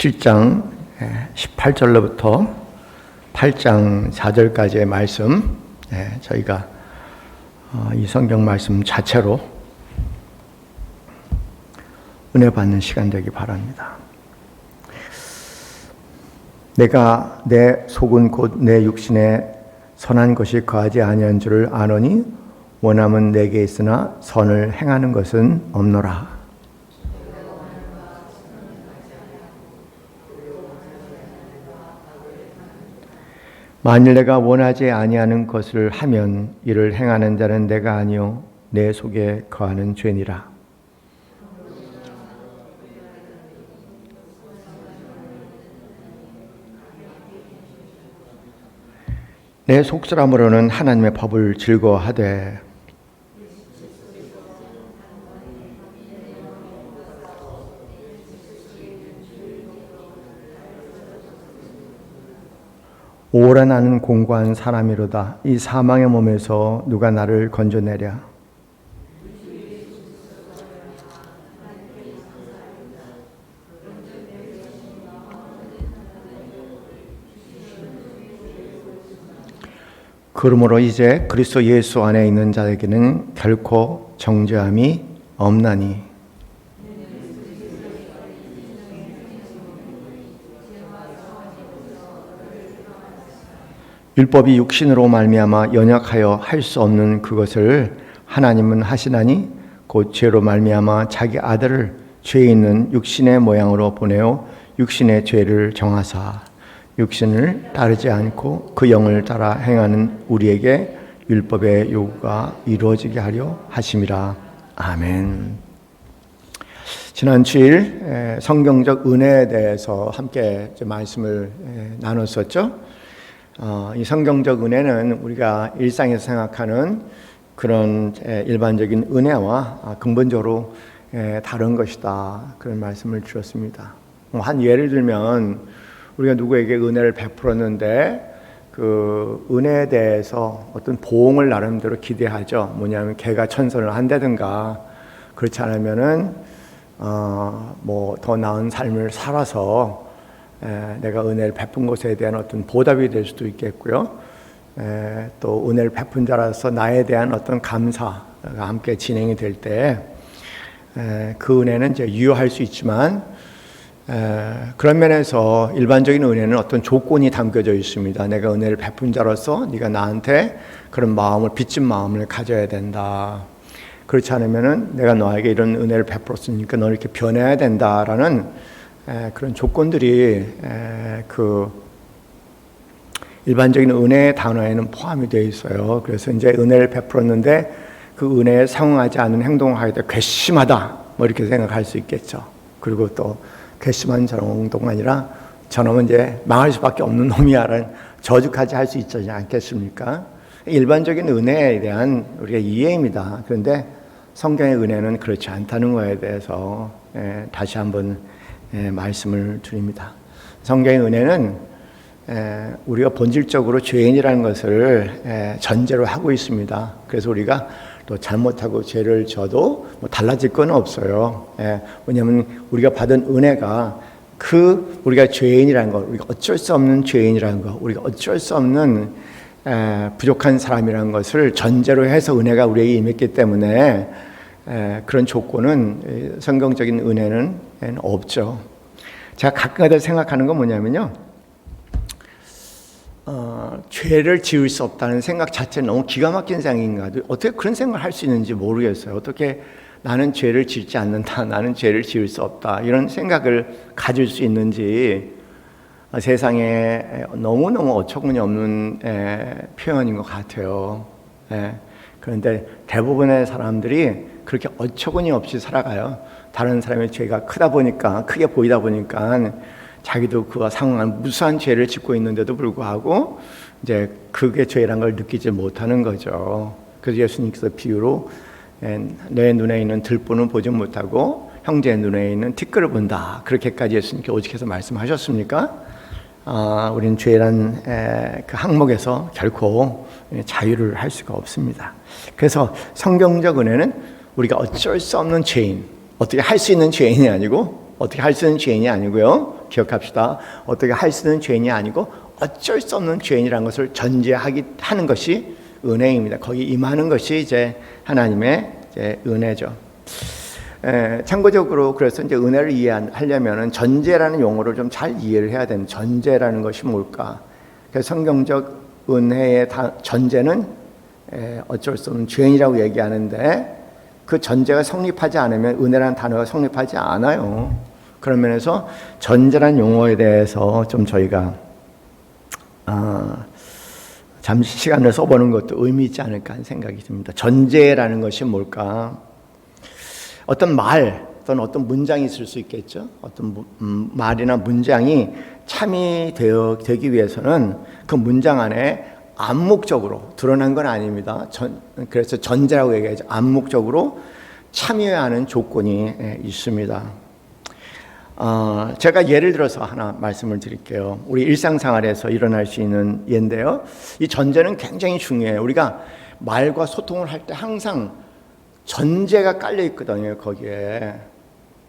7장 18절로부터 8장 4절까지의 말씀, 저희가 이 성경 말씀 자체로 은혜 받는 시간 되기 바랍니다. 내가 내 속은 곧 내 육신에 선한 것이 거하지 아니한 줄을 아노니 원함은 내게 있으나 선을 행하는 것은 없노라. 만일 내가 원하지 아니하는 것을 하면 이를 행하는 자는 내가 아니요 내 속에 거하는 죄니라. 내 속사람으로는 하나님의 법을 즐거워하되 오래 나는 공고한 사람이로다. 이 사망의 몸에서 누가 나를 건져내랴. 그러므로 이제 그리스도 예수 안에 있는 자에게는 결코 정죄함이 없나니 율법이 육신으로 말미암아 연약하여 할 수 없는 그것을 하나님은 하시나니 곧 죄로 말미암아 자기 아들을 죄 있는 육신의 모양으로 보내어 육신의 죄를 정하사 육신을 따르지 않고 그 영을 따라 행하는 우리에게 율법의 요구가 이루어지게 하려 하심이라. 아멘. 지난 주일 성경적 은혜에 대해서 함께 말씀을 나눴었죠. 이 성경적 은혜는 우리가 일상에서 생각하는 그런 일반적인 은혜와 근본적으로 다른 것이다. 그런 말씀을 주셨습니다. 한 예를 들면 우리가 누구에게 은혜를 베풀었는데 그 은혜에 대해서 어떤 보응을 나름대로 기대하죠. 뭐냐면 걔가 천선을 한다든가 그렇지 않으면은 뭐 더 나은 삶을 살아서 내가 은혜를 베푼 것에 대한 어떤 보답이 될 수도 있겠고요. 또 은혜를 베푼 자라서 나에 대한 어떤 감사가 함께 진행이 될 때 그 은혜는 이제 유효할 수 있지만 그런 면에서 일반적인 은혜는 어떤 조건이 담겨져 있습니다. 내가 은혜를 베푼 자로서 네가 나한테 그런 마음을 빚진 마음을 가져야 된다. 그렇지 않으면은 내가 너에게 이런 은혜를 베풀었으니까 너 이렇게 변해야 된다라는 그런 조건들이 그 일반적인 은혜의 단어에는 포함이 되어 있어요. 그래서 이제 은혜를 베풀었는데 그 은혜에 상응하지 않는 행동을 하게 돼 괘씸하다 뭐 이렇게 생각할 수 있겠죠. 그리고 또 괘씸한 정도가 아니라 저놈은 이제 망할 수밖에 없는 놈이야라는 저주까지 할 수 있지 않겠습니까? 일반적인 은혜에 대한 우리가 이해입니다. 그런데 성경의 은혜는 그렇지 않다는 것에 대해서 다시 한번 말씀을 드립니다. 성경의 은혜는 우리가 본질적으로 죄인이라는 것을 전제로 하고 있습니다. 그래서 우리가 또 잘못하고 죄를 져도 뭐 달라질 건 없어요. 왜냐하면 우리가 받은 은혜가 그 우리가 죄인이라는 것, 우리가 어쩔 수 없는 죄인이라는 것, 우리가 어쩔 수 없는 부족한 사람이라는 것을 전제로 해서 은혜가 우리에게 임했기 때문에 그런 조건은 성경적인 은혜는 없죠. 제가 가끔가다 생각하는 건 뭐냐면요, 죄를 지을 수 없다는 생각 자체는 너무 기가 막힌 생각인가. 어떻게 그런 생각을 할 수 있는지 모르겠어요. 어떻게 나는 죄를 짓지 않는다, 나는 죄를 지을 수 없다, 이런 생각을 가질 수 있는지 세상에 너무너무 어처구니 없는 표현인 것 같아요. 그런데 대부분의 사람들이 그렇게 어처구니 없이 살아가요. 다른 사람의 죄가 크게 보이다 보니까 자기도 그와 상응한 무수한 죄를 짓고 있는데도 불구하고 이제 그게 죄란 걸 느끼지 못하는 거죠. 그래서 예수님께서 비유로 내 눈에 있는 들보는 보지 못하고 형제의 눈에 있는 티끌을 본다. 그렇게까지 예수님께 오직해서 말씀하셨습니까? 우리는 죄란 그 항목에서 결코 자유를 할 수가 없습니다. 그래서 성경적 은혜는 우리가 어쩔 수 없는 죄인, 어떻게 할 수 있는 죄인이 아니고 어떻게 할 수 있는 죄인이 아니고요. 기억합시다. 어떻게 할 수 있는 죄인이 아니고 어쩔 수 없는 죄인이라는 것을 전제하는 것이 은혜입니다. 거기 임하는 것이 이제 하나님의 이제 은혜죠. 참고적으로 그래서 이제 은혜를 이해하려면은 전제라는 용어를 좀 잘 이해를 해야 되는, 전제라는 것이 뭘까? 그래서 성경적 은혜의 전제는 어쩔 수 없는 죄인이라고 얘기하는데, 그 전제가 성립하지 않으면 은혜라는 단어가 성립하지 않아요. 그런 면에서 전제라는 용어에 대해서 좀 저희가 잠시 시간을 써보는 것도 의미 있지 않을까 하는 생각이 듭니다. 전제라는 것이 뭘까? 어떤 말 또는 어떤 문장이 있을 수 있겠죠. 어떤 말이나 문장이 참이 되기 위해서는 그 문장 안에 암묵적으로 드러난 건 아닙니다. 그래서 전제라고 얘기하죠. 암묵적으로 참여해야 하는 조건이 있습니다. 제가 예를 들어서 하나 말씀을 드릴게요. 우리 일상생활에서 일어날 수 있는 예인데요. 이 전제는 굉장히 중요해요. 우리가 말과 소통을 할 때 항상 전제가 깔려 있거든요. 거기에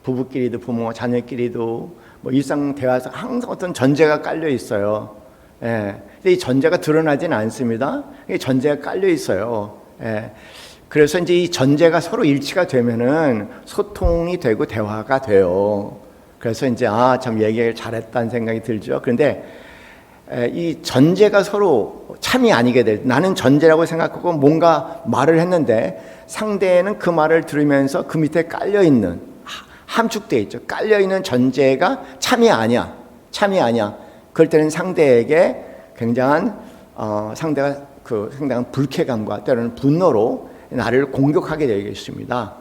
부부끼리도 부모와 자녀끼리도 뭐 일상 대화에서 항상 어떤 전제가 깔려 있어요. 근데 이 전제가 드러나진 않습니다. 이 전제가 깔려 있어요. 그래서 이제 이 전제가 서로 일치가 되면은 소통이 되고 대화가 돼요. 그래서 이제 참 얘기를 잘했다는 생각이 들죠. 그런데 이 전제가 서로 참이 아니게 될, 나는 전제라고 생각하고 뭔가 말을 했는데 상대는 그 말을 들으면서 그 밑에 깔려 있는, 함축되어 있죠. 깔려 있는 전제가 참이 아니야. 그럴 때는 상대에게 굉장한 상대가 상당한 불쾌감과 때로는 분노로 나를 공격하게 되겠습니다.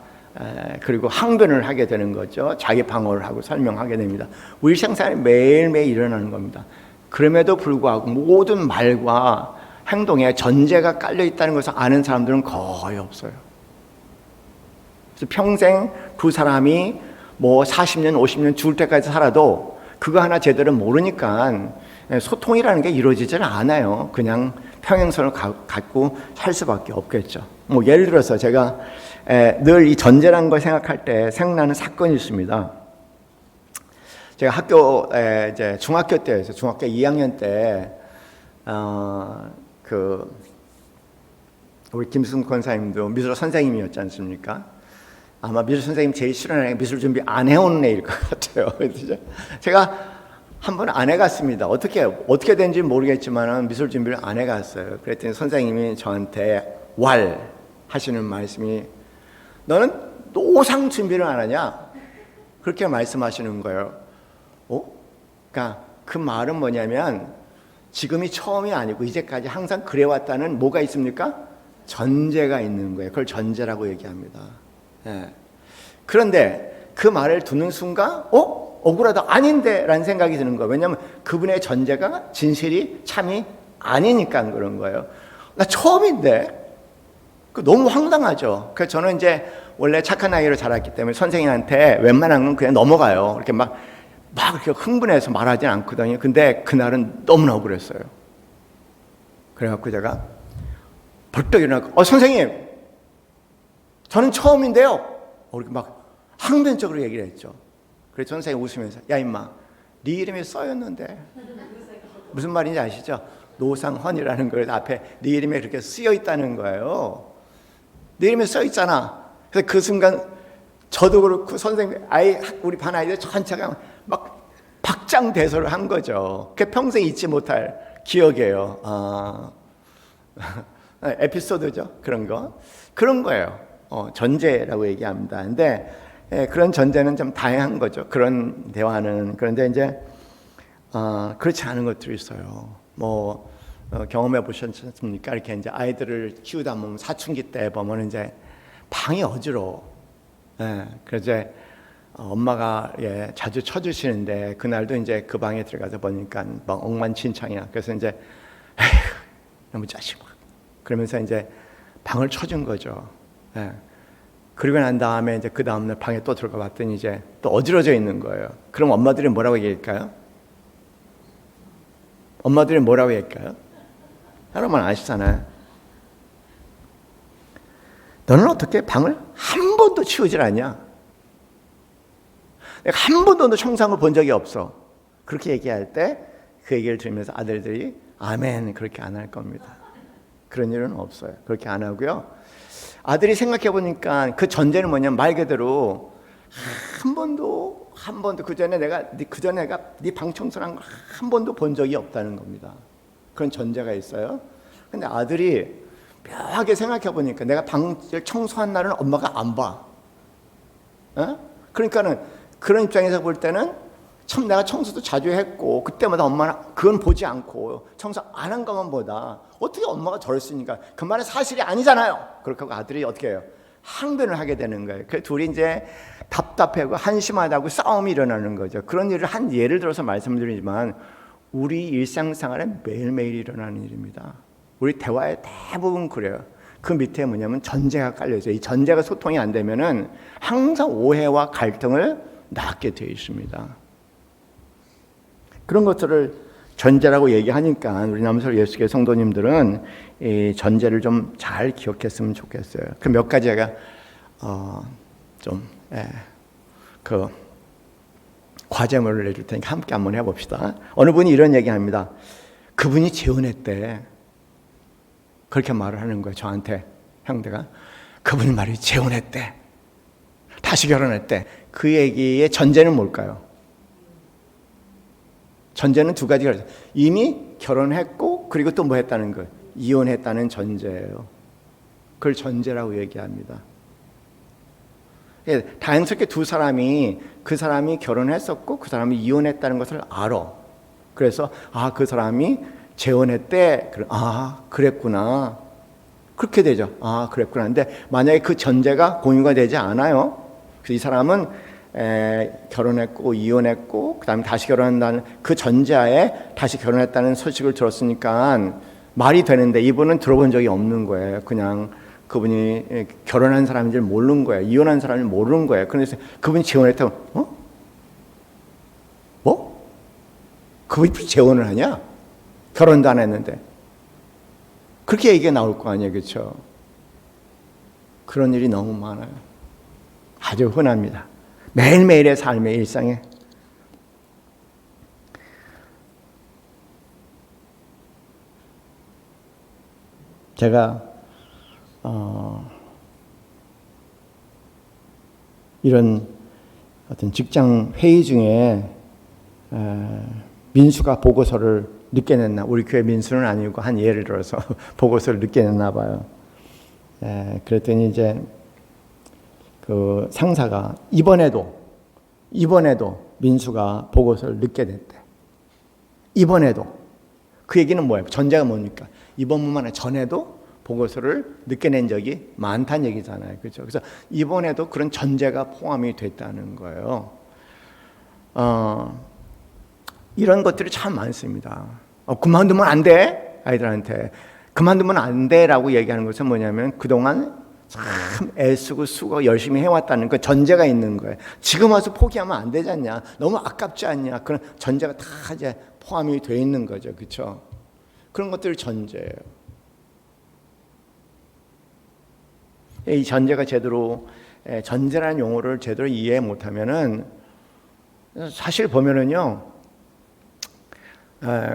그리고 항변을 하게 되는 거죠. 자기 방어를 하고 설명하게 됩니다. 우리 일상생활에 매일매일 일어나는 겁니다. 그럼에도 불구하고 모든 말과 행동에 전제가 깔려 있다는 것을 아는 사람들은 거의 없어요. 그래서 평생 두 사람이 뭐 40년, 50년 죽을 때까지 살아도 그거 하나 제대로 모르니까 소통이라는 게 이루어지질 않아요. 그냥 평행선을 갖고 살 수밖에 없겠죠. 뭐 예를 들어서 제가 늘 이 전제라는 걸 생각할 때 생각나는 사건이 있습니다. 제가 이제 중학교 때였어요. 중학교 2학년 때 우리 김승 권사님도 미술 선생님이었지 않습니까? 아마 미술 선생님 제일 싫어하는 게 미술 준비 안 해오는 애일 것 같아요. 제가 한 번 안 해갔습니다. 어떻게 된지 모르겠지만 미술 준비를 안 해갔어요. 그랬더니 선생님이 저한테 하시는 말씀이, 너는 노상 준비를 안 하냐? 그렇게 말씀하시는 거예요. 그러니까 그 말은 뭐냐면 지금이 처음이 아니고 이제까지 항상 그래왔다는 뭐가 있습니까? 전제가 있는 거예요. 그걸 전제라고 얘기합니다. 그런데 그 말을 듣는 순간 억울하다, 아닌데 라는 생각이 드는 거예요. 왜냐하면 그분의 전제가 진실이 참이 아니니까 그런 거예요. 나 처음인데 너무 황당하죠. 그래서 저는 이제 원래 착한 아이로 자랐기 때문에 선생님한테 웬만한 건 그냥 넘어가요. 이렇게 막 이렇게 흥분해서 말하진 않거든요. 근데 그날은 너무나 억울했어요. 그래갖고 제가 벌떡 일어나고 선생님, 저는 처음인데요. 이렇게 막 항변적으로 얘기를 했죠. 그래서 선생님이 웃으면서, 야 임마, 네 이름이 써였는데 무슨 말인지 아시죠? 노상헌이라는 걸 앞에 네 이름이 그렇게 쓰여 있다는 거예요. 네 이름이 써 있잖아. 그래서 그 순간 저도 그렇고 선생님, 우리 반 아이들 전체가 막 박장대소를 한 거죠. 그게 평생 잊지 못할 기억이에요. 에피소드죠. 그런 거예요. 전제라고 얘기합니다. 근데 그런 전제는 좀 다양한 거죠. 그런 대화는. 그런데 이제 그렇지 않은 것들이 있어요. 경험해 보셨습니까? 이렇게 이제 아이들을 키우다 보면 사춘기 때 보면 이제 방이 어지러워. 그래서 이제 엄마가 자주 쳐주시는데 그날도 이제 그 방에 들어가서 보니까 막 엉망진창이야. 그래서 이제 에휴, 너무 짜증나. 그러면서 이제 방을 쳐준 거죠. 그리고 난 다음에 이제 그 다음날 방에 또 들어가 봤더니 이제 또 어지러져 있는 거예요. 그럼 엄마들이 뭐라고 얘기할까요? 여러분 아시잖아요. 너는 어떻게 방을 한 번도 치우질 않냐? 내가 한 번도 청소한 걸 본 적이 없어. 그렇게 얘기할 때 그 얘기를 들으면서 아들들이 아멘 그렇게 안 할 겁니다. 그런 일은 없어요. 그렇게 안 하고요. 아들이 생각해 보니까 그 전제는 뭐냐면 말 그대로 한 번도 그전에 내가 네 방 청소를 한 걸 한 번도 본 적이 없다는 겁니다. 그런 전제가 있어요. 근데 아들이 묘하게 생각해 보니까 내가 방을 청소한 날은 엄마가 안 봐. 그러니까는 그런 입장에서 볼 때는 참 내가 청소도 자주 했고 그때마다 엄마는 그건 보지 않고 청소 안 한 것만 보다 어떻게 엄마가 저랬으니까 그 말은 사실이 아니잖아요. 그렇게 하고 아들이 어떻게 해요? 항변을 하게 되는 거예요. 그 둘이 이제 답답하고 한심하다고 싸움이 일어나는 거죠. 그런 일을 한 예를 들어서 말씀드리지만 우리 일상생활에 매일매일 일어나는 일입니다. 우리 대화에 대부분 그래요. 그 밑에 뭐냐면 전제가 깔려있어요. 이 전제가 소통이 안 되면은 항상 오해와 갈등을 낳게 되어 있습니다. 그런 것들을 전제라고 얘기하니까 우리 남서울 예수교회 성도님들은 이 전제를 좀 잘 기억했으면 좋겠어요. 그 몇 가지 제가 그 과제물을 내줄 테니까 함께 한번 해봅시다. 어느 분이 이런 얘기합니다. 그분이 재혼했대. 그렇게 말을 하는 거예요. 저한테 형제가 그분이 말이 재혼했대. 다시 결혼했대. 그 얘기의 전제는 뭘까요? 전제는 두 가지가 있어요. 이미 결혼했고 그리고 또 뭐 했다는 거예요. 이혼했다는 전제예요. 그걸 전제라고 얘기합니다. 다행스럽게 두 사람이 그 사람이 결혼했었고 그 사람이 이혼했다는 것을 알아. 그래서 그 사람이 재혼했대. 그랬구나. 그렇게 되죠. 그랬구나. 근데 만약에 그 전제가 공유가 되지 않아요. 그래서 이 사람은 결혼했고 이혼했고 그다음에 다시 결혼한다는 그 전제하에 다시 결혼했다는 소식을 들었으니까 말이 되는데 이분은 들어본 적이 없는 거예요. 그냥 그분이 결혼한 사람인 줄 모르는 거예요. 이혼한 사람인 줄 모르는 거예요. 그래서 그분이 재혼했다고 뭐? 그분이 재혼을 하냐? 결혼도 안 했는데. 그렇게 얘기가 나올 거 아니에요. 그렇죠? 그런 일이 너무 많아요. 아주 흔합니다. 매일매일의 삶의 일상에. 제가 이런 어떤 직장 회의 중에 민수가 보고서를 늦게 냈나, 우리 교회 민수는 아니고 한 예를 들어서 보고서를 늦게 냈나 봐요. 그랬더니 이제 그 상사가 이번에도 민수가 보고서를 늦게 냈대. 이번에도. 그 얘기는 뭐예요? 전제가 뭡니까? 이번뿐만 아니라 전에도 보고서를 늦게 낸 적이 많다는 얘기잖아요. 그렇죠? 그래서 이번에도 그런 전제가 포함이 됐다는 거예요. 이런 것들이 참 많습니다. 그만두면 안 돼. 아이들한테 그만두면 안 돼라고 얘기하는 것은 뭐냐면 그동안 참 애쓰고 수고 열심히 해왔다는 그 전제가 있는 거예요. 지금 와서 포기하면 안 되지 않냐? 너무 아깝지 않냐? 그런 전제가 다 이제 포함이 되어 있는 거죠. 그렇죠? 그런 것들이 전제예요. 이 전제가 제대로 전제라는 용어를 제대로 이해 못하면은 사실 보면은요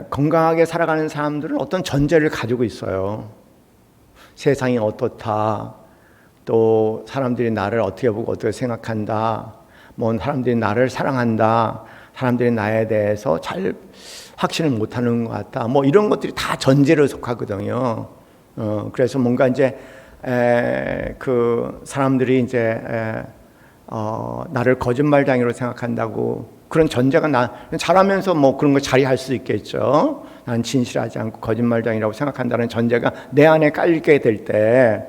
건강하게 살아가는 사람들은 어떤 전제를 가지고 있어요. 세상이 어떻다, 또 사람들이 나를 어떻게 보고 어떻게 생각한다, 뭐 사람들이 나를 사랑한다, 사람들이 나에 대해서 잘 확신을 못하는 것 같다, 뭐 이런 것들이 다 전제를 속하거든요. 그래서 뭔가 이제 그 사람들이 이제 나를 거짓말쟁이로 생각한다고 그런 전제가 잘하면서 뭐 그런 거 자리할 수 있겠죠. 난 진실하지 않고 거짓말쟁이라고 생각한다는 전제가 내 안에 깔리게 될 때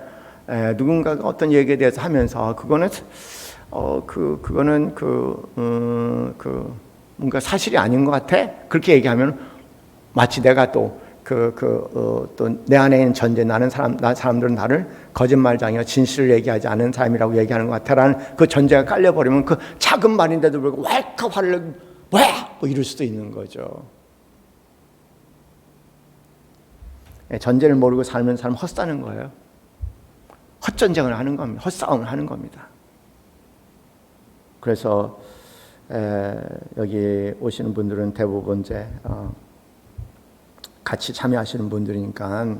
누군가가 어떤 얘기에 대해서 하면서 그거는 뭔가 사실이 아닌 것 같아. 그렇게 얘기하면 마치 내가 또 내 안에 있는 전제, 사람들은 나를 거짓말쟁이와 진실을 얘기하지 않은 사람이라고 얘기하는 것 같아라는 그 전제가 깔려버리면 그 작은 말인데도 불구하고 왈칵 화를 내고 뭐 이럴 수도 있는 거죠. 전제를 모르고 살면 사람 헛사는 거예요. 헛전쟁을 하는 겁니다. 헛싸움을 하는 겁니다. 그래서 여기 오시는 분들은 대부분 이제 같이 참여하시는 분들이니까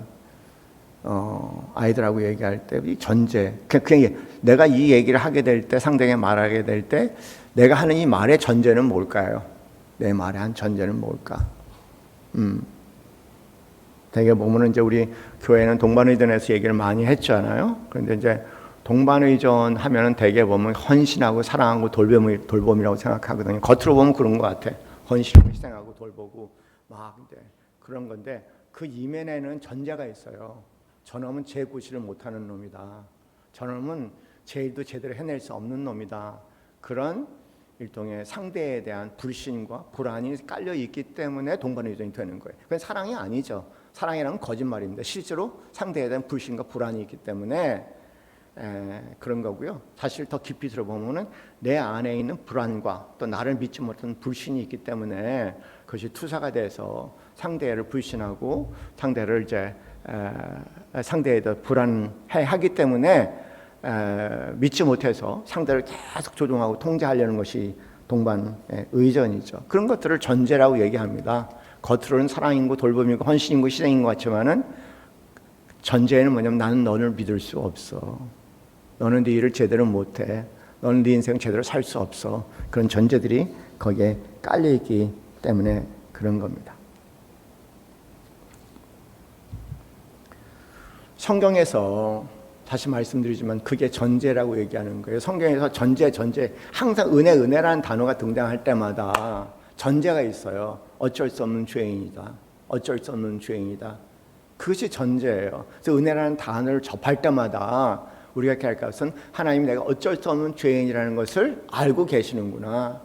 아이들하고 얘기할 때 이 전제, 그냥 내가 이 얘기를 하게 될 때, 상대에게 말하게 될 때 내가 하는 이 말의 전제는 뭘까요? 내 말의 한 전제는 뭘까? 되게 보면은 이제 우리 교회는 동반의전에서 얘기를 많이 했잖아요. 그런데 이제 동반의전 하면은 되게 보면 헌신하고 사랑하고 돌봄이라고 생각하거든요. 겉으로 보면 그런 것 같아. 헌신하고 희생하고 돌보고 막 이제 그런 건데 그 이면에는 전제가 있어요. 저놈은 제 구실을 못하는 놈이다. 저놈은 제 일도 제대로 해낼 수 없는 놈이다. 그런 일종의 상대에 대한 불신과 불안이 깔려 있기 때문에 동반의전이 되는 거예요. 그건 사랑이 아니죠. 사랑이란 거짓말입니다. 실제로 상대에 대한 불신과 불안이 있기 때문에 그런 거고요. 사실 더 깊이 들어보면은 내 안에 있는 불안과 또 나를 믿지 못하는 불신이 있기 때문에 그것이 투사가 돼서 상대를 불신하고 상대를 이제 상대에 대해 불안해하기 때문에 믿지 못해서 상대를 계속 조종하고 통제하려는 것이 동반의 의전이죠. 그런 것들을 전제라고 얘기합니다. 겉으로는 사랑이고 돌봄이고 헌신이고 희생인 것 같지만은 전제는 뭐냐면 나는 너를 믿을 수 없어. 너는 네 일을 제대로 못해. 너는 네 인생 제대로 살 수 없어. 그런 전제들이 거기에 깔려있기 때문에 그런 겁니다. 성경에서 다시 말씀드리지만 그게 전제라고 얘기하는 거예요. 성경에서 전제 항상 은혜라는 단어가 등장할 때마다 전제가 있어요. 어쩔 수 없는 죄인이다. 어쩔 수 없는 죄인이다. 그것이 전제예요. 그래서 은혜라는 단어를 접할 때마다 우리가 이렇게 할 것은 하나님이 내가 어쩔 수 없는 죄인이라는 것을 알고 계시는구나.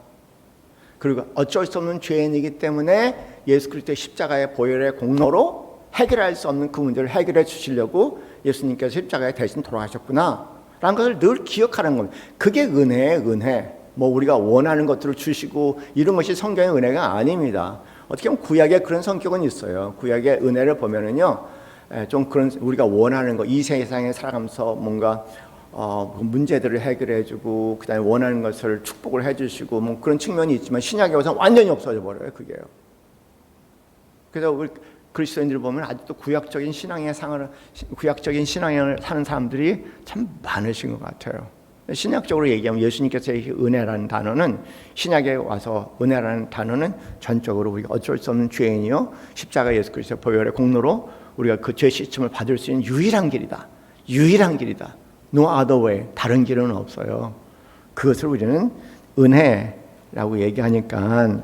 그리고 어쩔 수 없는 죄인이기 때문에 예수 그리스도의 십자가의 보혈의 공로로 해결할 수 없는 그 문제를 해결해 주시려고 예수님께서 십자가에 대신 돌아가셨구나 라는 것을 늘 기억하는 겁니다. 그게 은혜예요. 은혜. 뭐 우리가 원하는 것들을 주시고 이런 것이 성경의 은혜가 아닙니다. 어떻게 보면 구약에 그런 성격은 있어요. 구약의 은혜를 보면은요, 좀 그런 우리가 원하는 거, 이 세상에 살아가면서 뭔가 문제들을 해결해주고 그다음에 원하는 것을 축복을 해주시고 뭐 그런 측면이 있지만 신약에 와서 완전히 없어져 버려요. 그게요. 그래서 우리 그리스도인들 보면 아직도 구약적인 신앙을 사는 사람들이 참 많으신 것 같아요. 신약적으로 얘기하면 예수님께서 은혜라는 단어는 신약에 와서 은혜라는 단어는 전적으로 우리가 어쩔 수 없는 죄인이요 십자가 예수 그리스도의 보혈의 공로로 우리가 그 죄 씻음을 받을 수 있는 유일한 길이다. 유일한 길이다. No other way. 다른 길은 없어요. 그것을 우리는 은혜라고 얘기하니까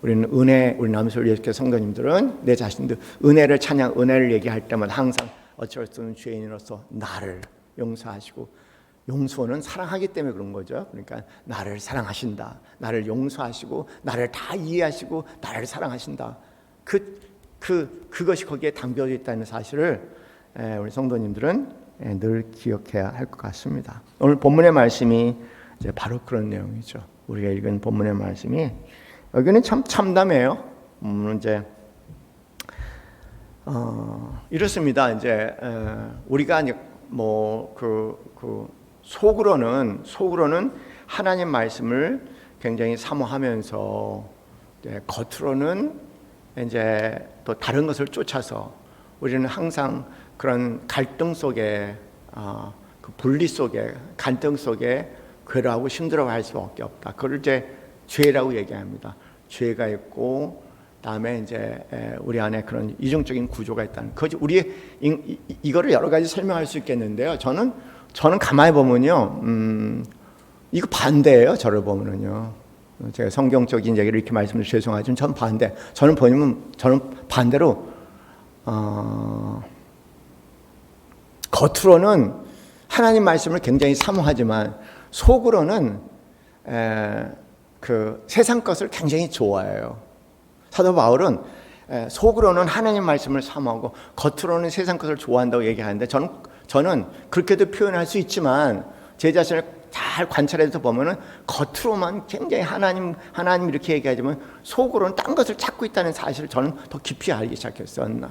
우리는 은혜, 우리 남수를 예수께서 성도님들은 내 자신들 은혜를 찬양, 은혜를 얘기할 때마다 항상 어쩔 수 없는 죄인으로서 나를 용서하시고 용서는 사랑하기 때문에 그런 거죠. 그러니까 나를 사랑하신다. 나를 용서하시고 나를 다 이해하시고 나를 사랑하신다. 그것이 거기에 담겨져 있다는 사실을 우리 성도님들은 늘 기억해야 할 것 같습니다. 오늘 본문의 말씀이 이제 바로 그런 내용이죠. 우리가 읽은 본문의 말씀이 여기는 참 참담해요. 이제 이렇습니다. 이제 우리가 이제 뭐 속으로는 하나님 말씀을 굉장히 사모하면서 겉으로는 이제 또 다른 것을 쫓아서 우리는 항상 그런 갈등 속에 그 분리 속에 갈등 속에 괴로워하고 힘들어할 수밖에 없다. 그걸 이제 죄라고 얘기합니다. 죄가 있고 다음에 이제 우리 안에 그런 이중적인 구조가 있다는. 그 우리 이거를 여러 가지 설명할 수 있겠는데요. 저는 가만히 보면요, 이거 반대예요. 저를 보면은요, 제가 성경적인 얘기를 이렇게 말씀드려 죄송하지만 저는 반대. 저는 반대로 겉으로는 하나님 말씀을 굉장히 사모하지만 속으로는 그 세상 것을 굉장히 좋아해요. 사도 바울은 속으로는 하나님 말씀을 사모하고 겉으로는 세상 것을 좋아한다고 얘기하는데 저는 그렇게도 표현할 수 있지만 제 자신을 잘 관찰해서 보면은 겉으로만 굉장히 하나님 이렇게 얘기하지만 속으로는 딴 것을 찾고 있다는 사실을 저는 더 깊이 알기 시작했어요. 어느 날.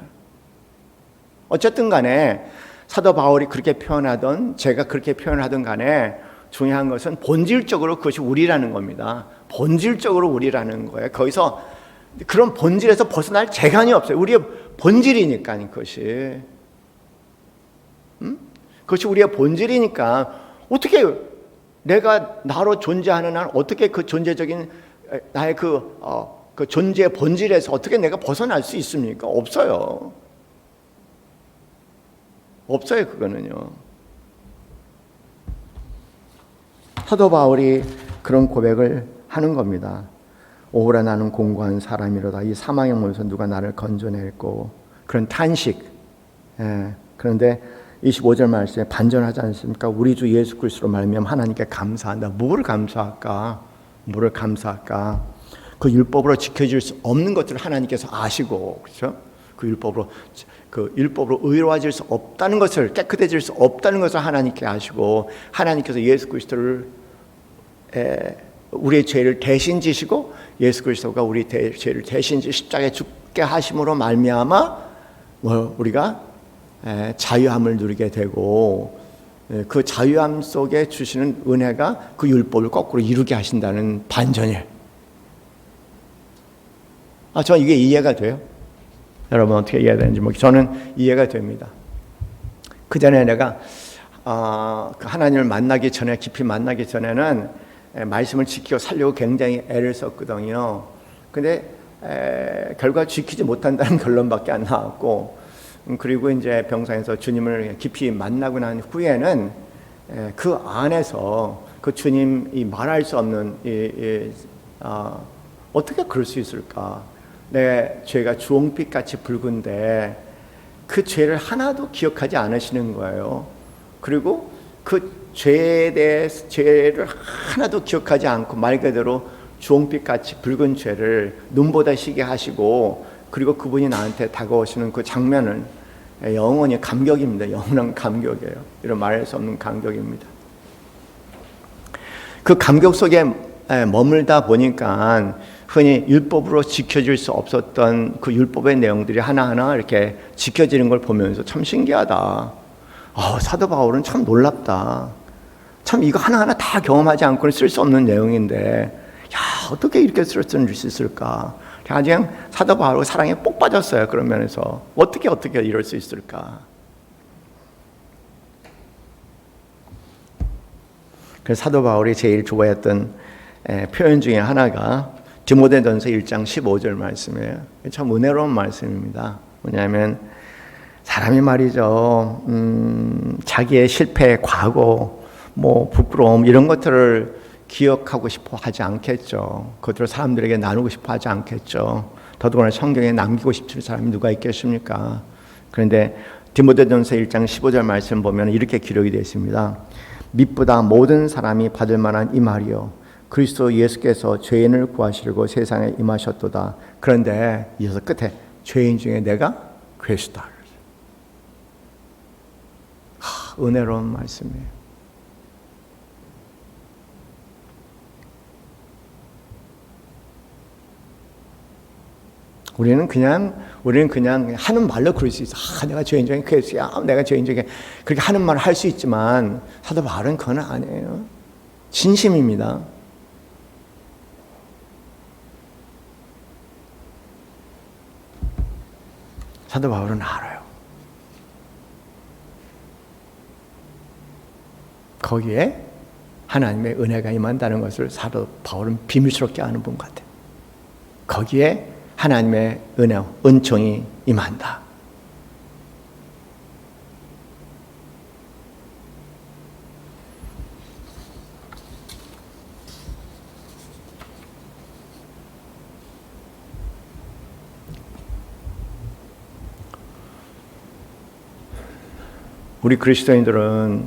어쨌든 간에 사도 바울이 그렇게 표현하던 제가 그렇게 표현하던 간에 중요한 것은 본질적으로 그것이 우리라는 겁니다. 본질적으로 우리라는 거예요. 거기서 그런 본질에서 벗어날 재간이 없어요. 우리의 본질이니까 그것이. 그것이 우리의 본질이니까 어떻게 내가 나로 존재하는 한 어떻게 그 존재적인 나의 그 존재의 본질에서 어떻게 내가 벗어날 수 있습니까? 없어요. 없어요, 그거는요. 사도 바울이 그런 고백을 하는 겁니다. 오호라 나는 공고한 사람이로다. 이 사망의 몸에서 누가 나를 건져낼고. 그런 탄식. 그런데 25절 말씀에 반전하지 않습니까? 우리 주 예수 그리스도로 말미암아 하나님께 감사한다. 뭐를 감사할까? 뭐를 감사할까? 그 율법으로 지켜질 수 없는 것들을 하나님께서 아시고, 그렇죠? 그 율법으로 의로워질 수 없다는 것을, 깨끗해질 수 없다는 것을 하나님께 아시고, 하나님께서 예수 그리스도를 우리의 죄를 대신 지시고, 예수 그리스도가 우리 죄를 대신 지 십자가에 죽게 하심으로 말미암아 우리가 자유함을 누리게 되고, 그 자유함 속에 주시는 은혜가 그 율법을 거꾸로 이루게 하신다는 반전이에요. 저는 이게 이해가 돼요. 여러분 어떻게 이해가 되는지 저는 이해가 됩니다. 그 전에 내가 하나님을 만나기 전에, 깊이 만나기 전에는 말씀을 지키고 살려고 굉장히 애를 썼거든요. 근데 결과 지키지 못한다는 결론밖에 안 나왔고, 그리고 이제 병상에서 주님을 깊이 만나고 난 후에는 그 안에서 그 주님이 말할 수 없는 어떻게 그럴 수 있을까? 내 죄가 주홍빛같이 붉은데 그 죄를 하나도 기억하지 않으시는 거예요. 그리고 그 죄에 대해서 죄를 하나도 기억하지 않고 말 그대로 주홍빛같이 붉은 죄를 눈보다 시게 하시고, 그리고 그분이 나한테 다가오시는 그 장면은 영원히 감격입니다. 영원한 감격이에요. 이런 말할 수 없는 감격입니다. 그 감격 속에 머물다 보니까 흔히 율법으로 지켜질 수 없었던 그 율법의 내용들이 하나하나 이렇게 지켜지는 걸 보면서 참 신기하다. 사도 바울은 참 놀랍다. 참 이거 하나하나 다 경험하지 않고는 쓸 수 없는 내용인데, 어떻게 이렇게 쓸 수 있을까? 그냥 사도 바울 사랑에 복 빠졌어요. 그런 면에서 어떻게 이럴 수 있을까? 그래서 사도 바울이 제일 좋아했던 표현 중에 하나가 디모데전서 1장 15절 말씀이에요. 참 은혜로운 말씀입니다. 뭐냐면 사람이 말이죠, 자기의 실패, 과거, 부끄러움 이런 것들을 기억하고 싶어 하지 않겠죠. 그것들을 사람들에게 나누고 싶어 하지 않겠죠. 더더구나 성경에 남기고 싶은 사람이 누가 있겠습니까? 그런데 디모데전서 1장 15절 말씀 보면 이렇게 기록이 되어 있습니다. 밑보다 모든 사람이 받을 만한 이 말이요, 그리스도 예수께서 죄인을 구하시려고 세상에 임하셨도다. 그런데 이어서 끝에 죄인 중에 내가 괴수다. 은혜로운 말씀이에요. 우리는 그냥 하는 말로 그럴 수 있어. 내가 죄인 중에 괴수야. 내가 죄인 중에 그렇게 하는 말을 할 수 있지만 사도 바울은 그건 아니에요. 진심입니다. 사도 바울은 알아요. 거기에 하나님의 은혜가 임한다는 것을 사도 바울은 비밀스럽게 아는 분 같아요. 거기에 하나님의 은총이 임한다. 우리 그리스도인들은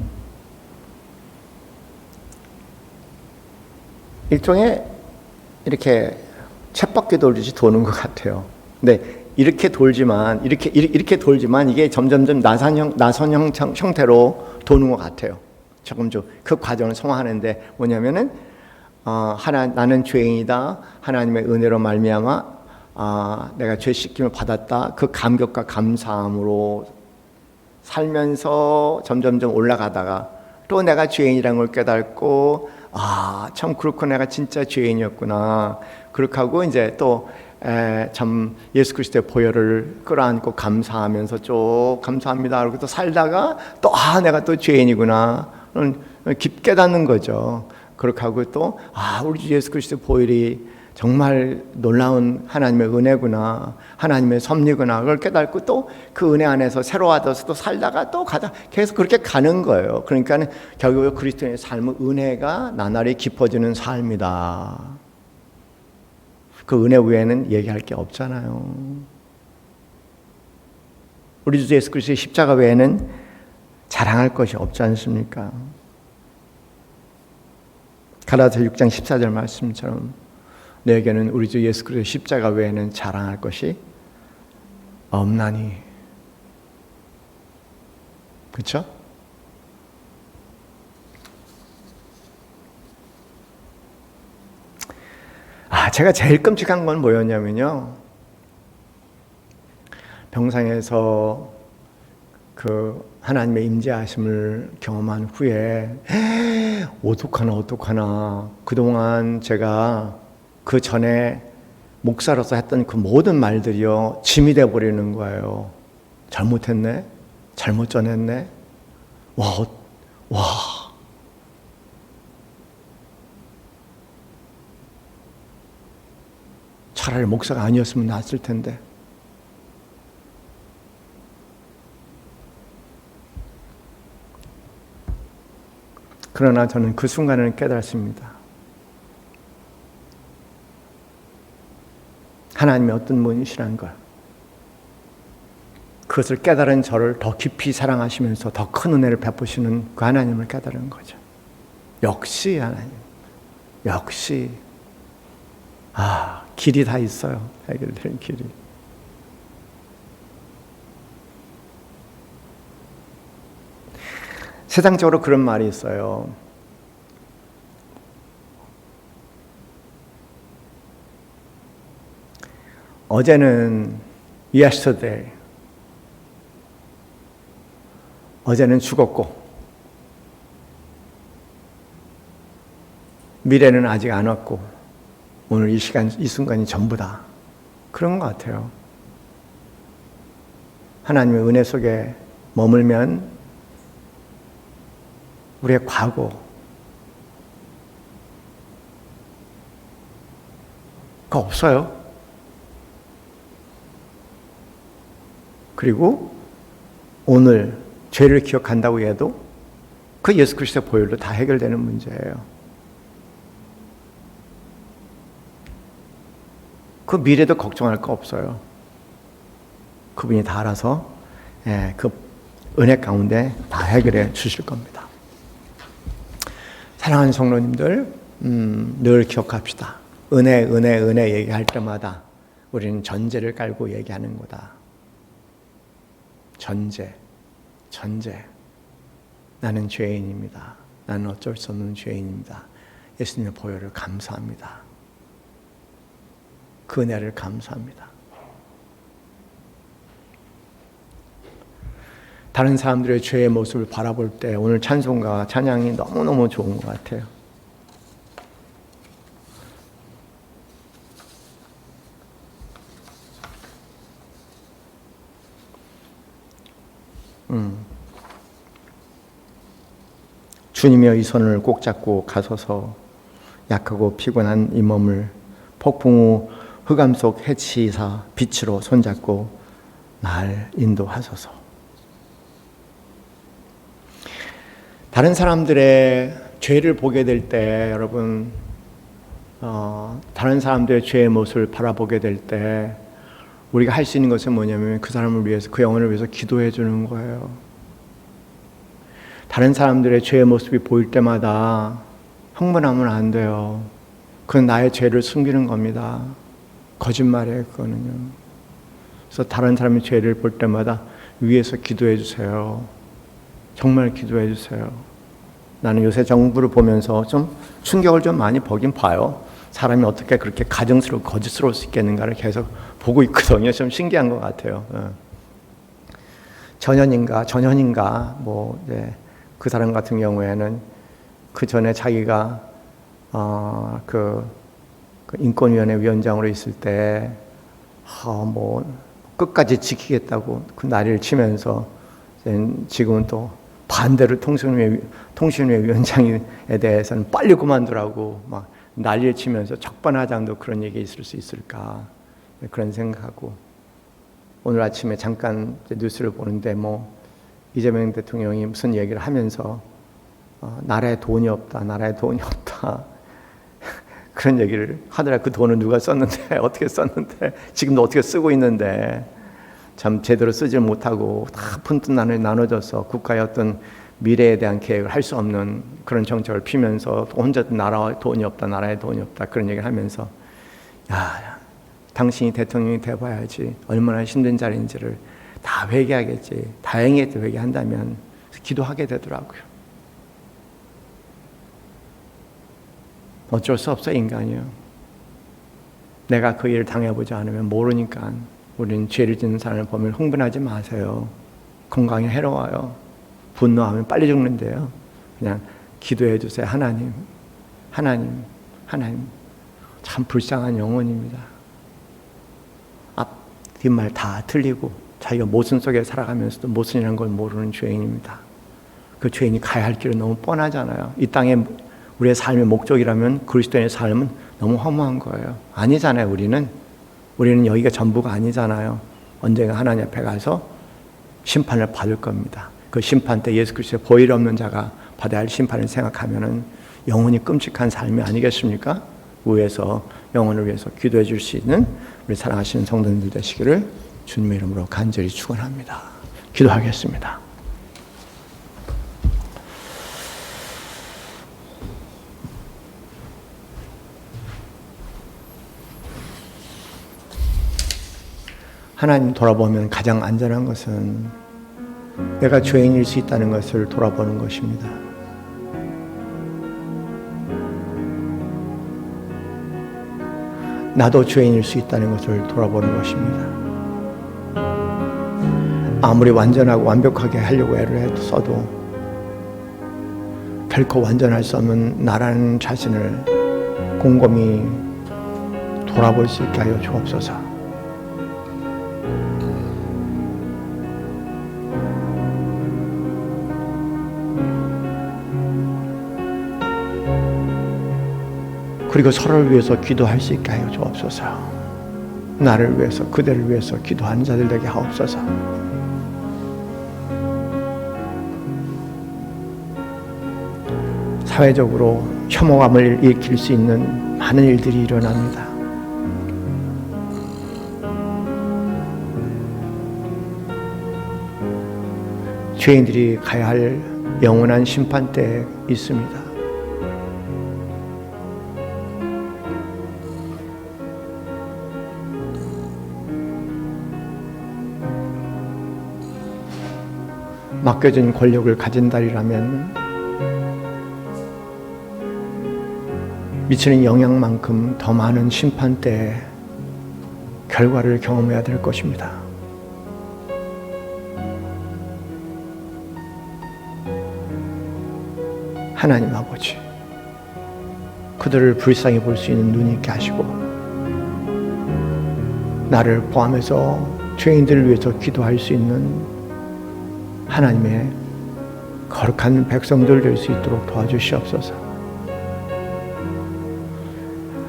일종의 이렇게 쳇바퀴 돌듯이 도는 것 같아요. 근데 이렇게 돌지만 이게 점점점 나선형 형태로 도는 것 같아요. 조금 그 과정을 성화하는데 뭐냐면은 나는 죄인이다. 하나님의 은혜로 말미암아 내가 죄 씻김을 받았다. 그 감격과 감사함으로 살면서 점점점 올라가다가 또 내가 죄인이라는 걸 깨닫고 참 그렇고 내가 진짜 죄인이었구나. 그렇게 하고 이제 또 참 예수 그리스도의 보혈을 끌어안고 감사하면서 쭉 감사합니다. 그리고 또 살다가 또 내가 또 죄인이구나. 깊게 깨닫는 거죠. 그렇게 하고 또 우리 주 예수 그리스도의 보혈이 정말 놀라운 하나님의 은혜구나, 하나님의 섭리구나. 그걸 깨닫고 또 그 은혜 안에서 새로 얻어서 또 살다가 또 가다 계속 그렇게 가는 거예요. 그러니까 결국 그리스도의 삶은 은혜가 나날이 깊어지는 삶이다. 그 은혜 외에는 얘기할 게 없잖아요. 우리 주 예수 그리스도의 십자가 외에는 자랑할 것이 없지 않습니까? 갈라디아서 6장 14절 말씀처럼 너에게는 우리 주 예수 그리스도의 십자가 외에는 자랑할 것이 없나니. 그렇죠? 제가 제일 끔찍한 건 뭐였냐면요, 병상에서 그 하나님의 임재하심을 경험한 후에 어떡하나 그동안 제가 그 전에 목사로서 했던 그 모든 말들이요 짐이 돼버리는 거예요. 잘못했네, 잘못 전했네, 와 차라리 목사가 아니었으면 낫을 텐데. 그러나 저는 그 순간에는 깨달았습니다. 하나님이 어떤 분이시란 걸. 그것을 깨달은 저를 더 깊이 사랑하시면서 더 큰 은혜를 베푸시는 그 하나님을 깨달은 거죠. 역시 하나님, 역시 길이 다 있어요. 해결되는 길이. 세상적으로 그런 말이 있어요. 어제는 yesterday, 어제는 죽었고 미래는 아직 안 왔고 오늘 이 시간, 이 순간이 전부다. 그런 것 같아요. 하나님의 은혜 속에 머물면 우리의 과거가 없어요. 그리고 오늘 죄를 기억한다고 해도 그 예수 그리스도의 보혈로 다 해결되는 문제예요. 그 미래도 걱정할 거 없어요. 그분이 다 알아서 그 은혜 가운데 다 해결해 주실 겁니다. 사랑하는 성도님들, 늘 기억합시다. 은혜 얘기할 때마다 우리는 전제를 깔고 얘기하는 거다. 전제. 나는 죄인입니다. 나는 어쩔 수 없는 죄인입니다. 예수님의 보혈을 감사합니다. 그 은혜를 감사합니다. 다른 사람들의 죄의 모습을 바라볼 때 오늘 찬송가, 찬양이 너무너무 좋은 것 같아요. 주님이여 이 손을 꼭 잡고 가소서. 약하고 피곤한 이 몸을 폭풍 후 흑암 속 해치사 빛으로 손잡고 날 인도하소서. 다른 사람들의 죄를 보게 될 때, 여러분, 다른 사람들의 죄의 모습을 바라보게 될 때 우리가 할 수 있는 것은 뭐냐면 그 사람을 위해서, 그 영혼을 위해서 기도해 주는 거예요. 다른 사람들의 죄의 모습이 보일 때마다 흥분하면 안 돼요. 그건 나의 죄를 숨기는 겁니다. 거짓말이에요, 그거는요. 그래서 다른 사람의 죄를 볼 때마다 위에서 기도해 주세요. 정말 기도해 주세요. 나는 요새 정부를 보면서 좀 충격을 좀 많이 보긴 봐요. 사람이 어떻게 그렇게 가증스럽고 거짓스러울 수 있겠는가를 계속 보고 있거든요. 좀 신기한 것 같아요. 전현인가 그 사람 같은 경우에는 그 전에 자기가 그 인권위원회 위원장으로 있을 때 뭐 끝까지 지키겠다고 그 난리를 치면서 지금은 또 반대로 통신위원회 위원장에 대해서는 빨리 그만두라고 막 난리를 치면서 적반하장도 그런 얘기 있을 수 있을까 그런 생각하고, 오늘 아침에 잠깐 뉴스를 보는데 뭐 이재명 대통령이 무슨 얘기를 하면서 나라에 돈이 없다 그런 얘기를 하더라. 그 돈은 누가 썼는데 어떻게 썼는데 지금도 어떻게 쓰고 있는데 참 제대로 쓰질 못하고 다 푼돈 나눠져서 국가의 어떤 미래에 대한 계획을 할 수 없는 그런 정책을 피면서 혼자 나라에 돈이 없다 그런 얘기를 하면서, 야, 당신이 대통령이 돼봐야지 얼마나 힘든 자리인지를 다 회개하겠지. 다행히 회개한다면 기도하게 되더라고요. 어쩔 수 없어, 인간이요. 내가 그 일을 당해보지 않으면 모르니까. 우리는 죄를 짓는 사람을 보면 흥분하지 마세요. 건강에 해로워요. 분노하면 빨리 죽는데요. 그냥 기도해 주세요. 하나님 참 불쌍한 영혼입니다. 앞 뒷말 다 틀리고 자기가 모순 속에 살아가면서도 모순이라는 걸 모르는 죄인입니다. 그 죄인이 가야 할 길은 너무 뻔하잖아요. 이 땅에 우리의 삶의 목적이라면 그리스도인의 삶은 너무 허무한 거예요. 아니잖아요. 우리는 여기가 전부가 아니잖아요. 언젠가 하나님 앞에 가서 심판을 받을 겁니다. 그 심판 때 예수 그리스도의 보혈 없는 자가 받아야 할 심판을 생각하면은 영원히 끔찍한 삶이 아니겠습니까? 위에서 영혼을 위해서 기도해 줄 수 있는 우리 사랑하시는 성도님들 되시기를 주님의 이름으로 간절히 축원합니다. 기도하겠습니다. 하나님 돌아보면 가장 안전한 것은 내가 죄인일 수 있다는 것을 돌아보는 것입니다. 나도 죄인일 수 있다는 것을 돌아보는 것입니다. 아무리 완전하고 완벽하게 하려고 애를 써도 결코 완전할 수 없는 나라는 자신을 곰곰이 돌아볼 수 있게 하여 주옵소서. 그리고 서로를 위해서 기도할 수 있게 하여 주옵소서. 나를 위해서, 그대를 위해서 기도하는 자들 되게 하옵소서. 사회적으로 혐오감을 일으킬 수 있는 많은 일들이 일어납니다. 죄인들이 가야 할 영원한 심판대에 있습니다. 맡겨진 권력을 가진 자리라면 미치는 영향만큼 더 많은 심판대의 결과를 경험해야 될 것입니다. 하나님 아버지, 그들을 불쌍히 볼 수 있는 눈이 있게 하시고 나를 포함해서 죄인들을 위해서 기도할 수 있는 하나님의 거룩한 백성들 될 수 있도록 도와주시옵소서.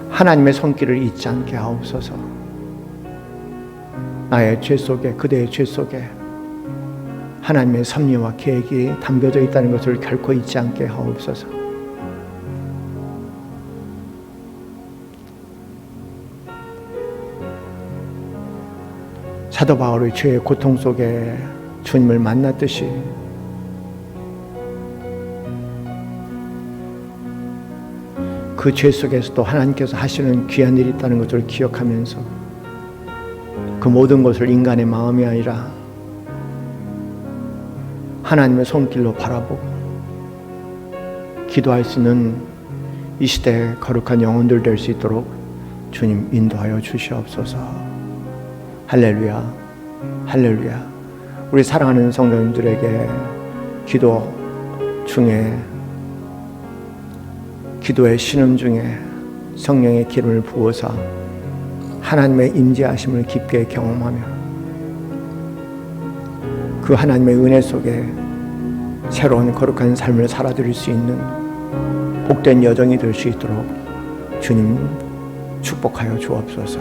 하나님의 손길을 잊지 않게 하옵소서. 나의 죄 속에, 그대의 죄 속에 하나님의 섭리와 계획이 담겨져 있다는 것을 결코 잊지 않게 하옵소서. 사도 바울의 죄의 고통 속에 주님을 만났듯이 그 죄 속에서도 하나님께서 하시는 귀한 일이 있다는 것을 기억하면서 그 모든 것을 인간의 마음이 아니라 하나님의 손길로 바라보고 기도할 수 있는 이 시대의 거룩한 영혼들 될 수 있도록 주님 인도하여 주시옵소서. 할렐루야, 할렐루야. 우리 사랑하는 성도님들에게 기도 중에, 기도의 신음 중에 성령의 기름을 부어서 하나님의 임재하심을 깊게 경험하며 그 하나님의 은혜 속에 새로운 거룩한 삶을 살아드릴 수 있는 복된 여정이 될 수 있도록 주님 축복하여 주옵소서.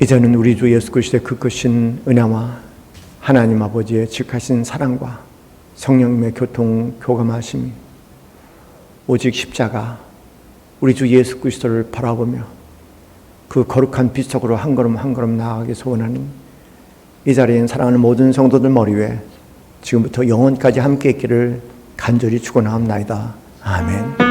이제는 우리 주 예수 그리스도의 그 크신 은혜와 하나님 아버지의 직하신 사랑과 성령님의 교감하심이 오직 십자가 우리 주 예수 그리스도를 바라보며 그 거룩한 빛 속으로 한 걸음 한 걸음 나아가기 소원하는 이 자리에 사랑하는 모든 성도들 머리 위에 지금부터 영원까지 함께 있기를 간절히 축원하옵나이다. 아멘.